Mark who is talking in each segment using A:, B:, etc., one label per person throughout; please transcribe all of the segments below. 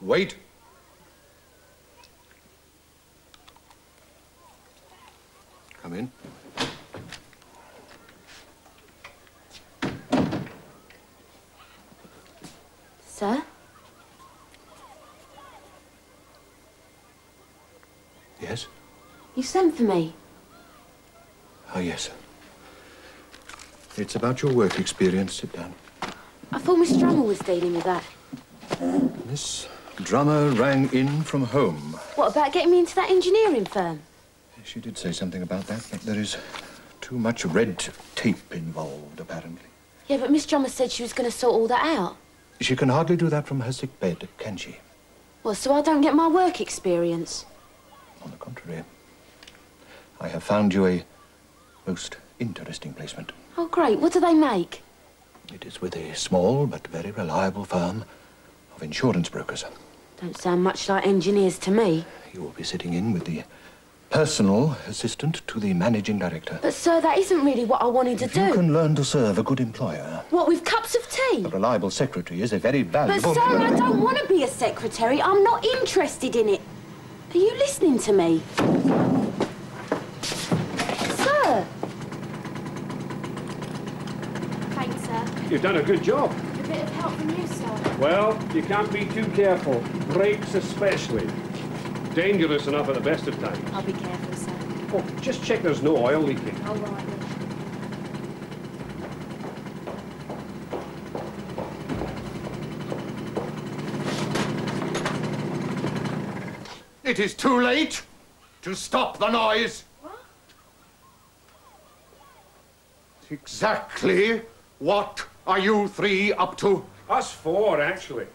A: Wait. Come in.
B: Sir?
A: Yes?
B: You sent for me?
A: Oh, yes. It's about your work experience. Sit down.
B: I thought Miss Drummer was dealing with that.
A: Miss Drummer rang in from home.
B: What, about getting me into that engineering firm?
A: She did say something about that, but there is too much red tape involved, apparently.
B: Yeah, but Miss Drummer said she was going to sort all that out.
A: She can hardly do that from her sick bed, can she?
B: Well, so I don't get my work experience?
A: On the contrary. I have found you a most interesting placement.
B: Oh, great. What do they make?
A: It is with a small but very reliable firm of insurance brokers.
B: Don't sound much like engineers to me.
A: You will be sitting in with the personal assistant to the managing director.
B: But, sir, that isn't really what I wanted to do.
A: If you can learn to serve a good employer...
B: What, with cups of tea?
A: A reliable secretary is a very valuable...
B: But, sir, I don't want to be a secretary. I'm not interested in it. Are you listening to me? Sir! Thanks, sir.
C: You've done a good job.
B: A bit of help from you, sir.
C: Well, you can't be too careful. Brakes especially. Dangerous enough at the best of times.
B: I'll be careful, sir.
C: Oh, just check there's no oil leaking.
B: All right, then.
D: It is too late to stop the noise.
B: What?
D: Exactly what are you three up to?
C: Us four, actually.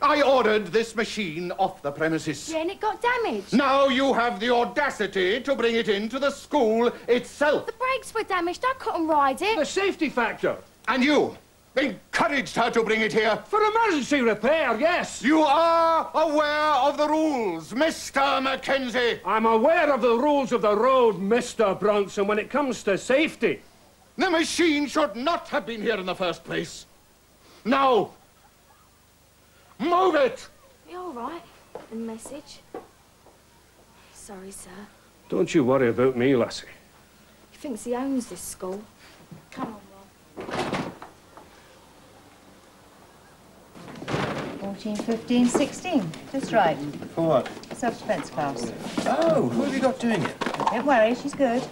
D: I ordered this machine off the premises.
E: Yeah, and it got damaged.
D: Now you have the audacity to bring it into the school itself.
E: The brakes were damaged. I couldn't ride it.
C: The safety factor.
D: And you encouraged her to bring it here.
C: For emergency repair, yes.
D: You are aware of the rules, Mr. Mackenzie.
C: I'm aware of the rules of the road, Mr. Bronson, when it comes to safety.
D: The machine should not have been here in the first place. Now, move it!
E: You all right? The message? Sorry, sir.
C: Don't you worry about me, lassie.
E: He thinks he owns this school. Come on, Ron.
F: 14, 15, 16. That's right.
G: For what?
F: Self-defense class.
G: Oh, who have you got doing it?
F: Don't worry, she's good.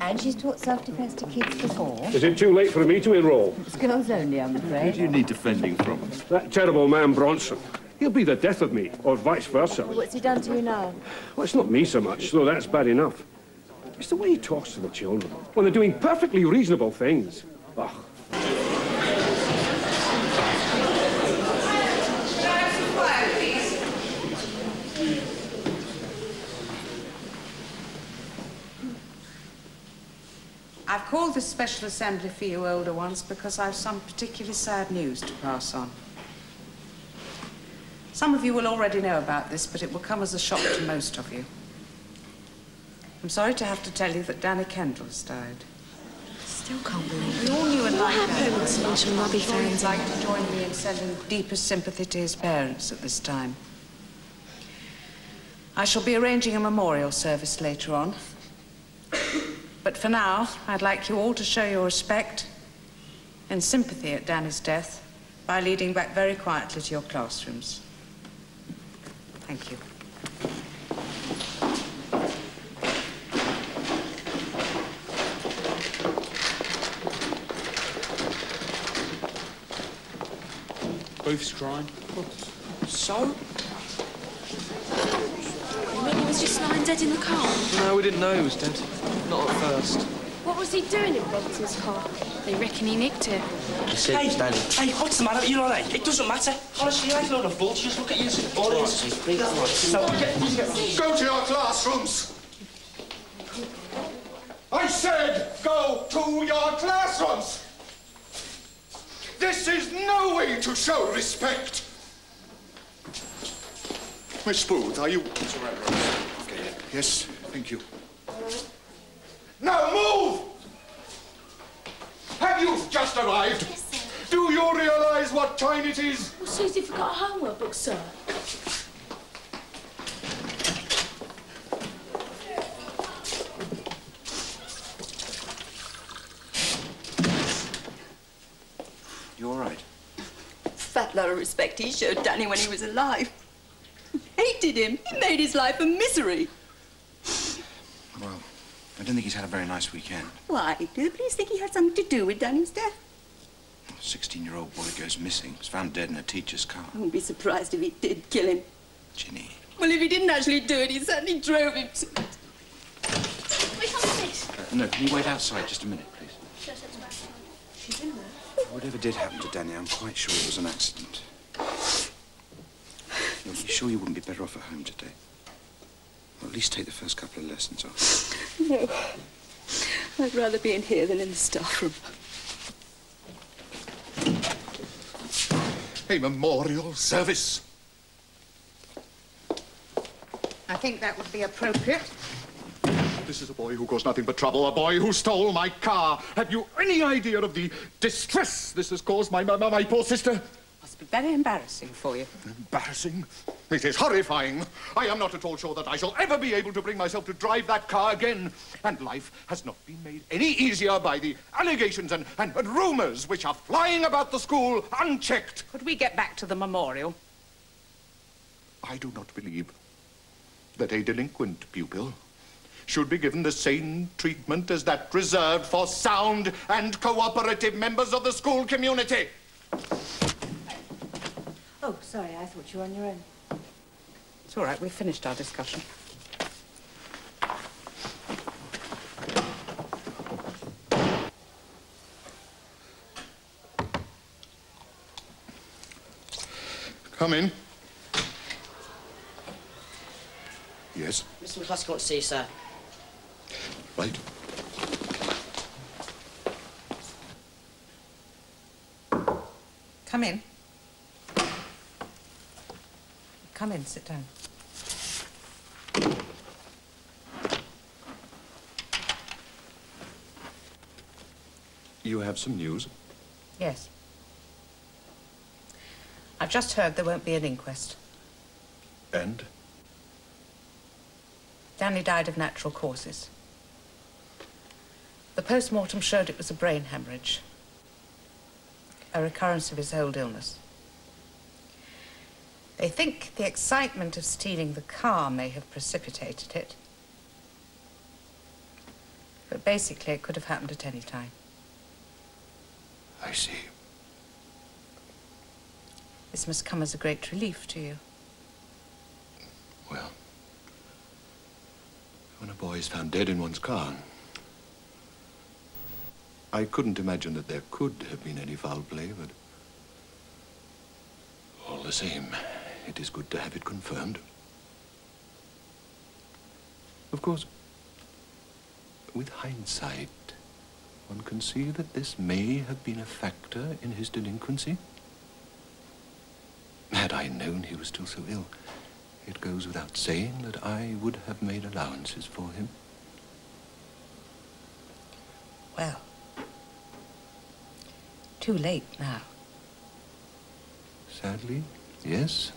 F: And she's taught self-defense to kids before.
C: Is it too late for me to enroll?
F: It's girls only, I'm
G: Who
F: afraid.
G: do you need defending from?
C: That terrible man, Bronson. He'll be the death of me, or vice versa.
F: What's he done to you now?
C: Well, it's not me so much, though that's bad enough. It's the way he talks to the children when they're doing perfectly reasonable things. Ugh.
H: I've called this special assembly for you older ones because I've some particularly sad news to pass on. Some of you will already know about this, but it will come as a shock to most of you. I'm sorry to have to tell you that Danny Kendall has died.
B: Still can't believe
H: We all knew and liked him.
B: Bunch of rubby
H: I'm
B: fans.
H: sure you'd like to join me in sending deepest sympathy to his parents at this time. I shall be arranging a memorial service later on. But for now, I'd like you all to show your respect and sympathy at Danny's death by leading back very quietly to your classrooms. Thank you.
I: Both crying. So?
B: You mean he was just lying dead in the car?
I: No, we didn't know he was dead. Not at first.
E: What was he doing in Bronson's car? They reckon he nicked it.
I: He said it was Danny.
J: Hey, what's the matter? You all right? It doesn't matter. Honestly, you're like a load of bullshit. Just look at you. All it is.
D: Go to your classrooms. I said go to your classrooms. This is no way to show respect. Miss Booth, are you...
A: It's all right, Rose. Okay. Yes, thank you.
D: Now move! Have you just arrived?
E: Yes, sir.
D: Do you realise what time it is?
E: Well, Susie forgot her homework book, sir.
G: You all right?
K: Fat lot of respect he showed Danny when he was alive. Hated him. He made his life a misery.
G: Well, I don't think he's had a very nice weekend.
K: Why? Do the police think he had something to do with Danny's death?
G: A 16-year-old boy goes missing. Was found dead in a teacher's car.
K: I wouldn't be surprised if he did kill him.
G: Ginny.
K: Well, if he didn't actually do it, he certainly drove him to...
E: Wait, please.
G: No, can you wait outside just a minute, please?
E: She's in there.
G: Whatever did happen to Danny, I'm quite sure it was an accident. Look, you sure you wouldn't be better off at home today? Or at least take the first couple of lessons off.
K: No. I'd rather be in here than in the staff room.
D: A memorial service.
H: I think that would be appropriate.
D: This is a boy who caused nothing but trouble, a boy who stole my car. Have you any idea of the distress this has caused my poor sister?
H: Must be very embarrassing for you.
D: Embarrassing? It is horrifying. I am not at all sure that I shall ever be able to bring myself to drive that car again. And life has not been made any easier by the allegations and rumours which are flying about the school unchecked.
H: Could we get back to the memorial?
D: I do not believe that a delinquent pupil should be given the same treatment as that reserved for sound and cooperative members of the school community.
F: Oh, sorry, I thought you were on your own.
H: It's all right, we've finished our discussion.
D: Come in. Yes?
J: Mr McCluskey wants to see you, sir.
D: Right.
H: Come in. Come in, sit down.
D: You have some news?
H: Yes. I've just heard there won't be an inquest.
D: And?
H: Danny died of natural causes. The post-mortem showed it was a brain hemorrhage, a recurrence of his old illness. They think the excitement of stealing the car may have precipitated it. But basically, it could have happened at any time.
D: I see.
H: This must come as a great relief to you.
D: Well, when a boy is found dead in one's car, I couldn't imagine that there could have been any foul play, but all the same, it is good to have it confirmed. Of course, with hindsight, one can see that this may have been a factor in his delinquency. Had I known he was still so ill, it goes without saying that I would have made allowances for him.
H: Well, too late now.
D: Sadly, yes.